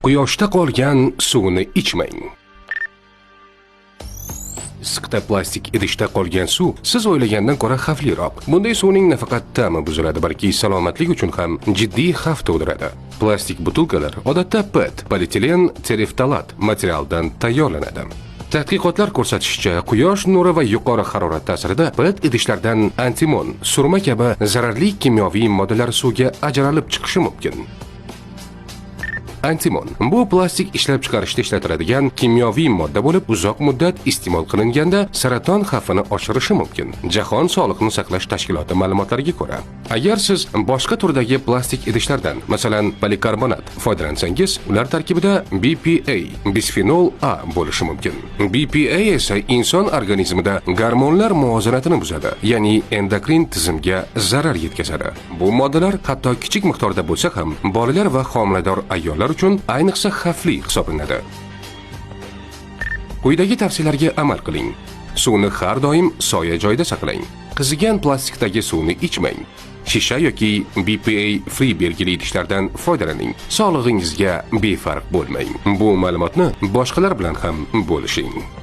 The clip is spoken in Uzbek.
Quyoshda qolgan suvni ichmang. Issiqda plastik idishda qolgan suv siz o'ylagandan ko'ra xavfliroq. Bunday suvning nafaqat ta'mi buziladi, balki salomatlik uchun ham jiddiy xavf tug'diradi. Plastik butilkalar odatda PET, polietilen tereftalat materialdan tayyorlanadi. Tadqiqotlar ko'rsatishicha, quyosh nuri va yuqori harorat ta'sirida PET idishlardan antimon, surma kabi zararli kimyoviy moddalar suvga ajralib chiqishi mumkin. Antimon bu plastik ishlab chiqarishda ishlatiladigan kimyoviy modda bo'lib, uzoq muddat iste'mol qilinganda saraton xavfini oshirishi mumkin. Jahon Sog'liqni saqlash tashkiloti ma'lumotlariga ko'ra, agar siz boshqa turdagi plastik idishlardan, masalan, polikarbonat foydalansangiz, ular tarkibida BPA, bisfenol A bo'lishi mumkin. BPA esa inson organizmida gormonlar muvozanatini buzadi, ya'ni endokrin tizimga zarar yetkazadi. Bu moddalar hatto kichik miqdorda bo'lsa ham, bolalar va homilador ayollar uchun ayniqsa xavfli hisoblanadi. Quyidagi tavsiyalarga amal qiling. Suvni har doim soya joyda saqlang. Qizigan plastikdagi suvni ichmang. Shisha yoki BPA free belgili idishlardan foydalaning. Sog'lig'ingizga befarq bo'lmang. Bu ma'lumotni boshqalar bilan ham bo'lishing.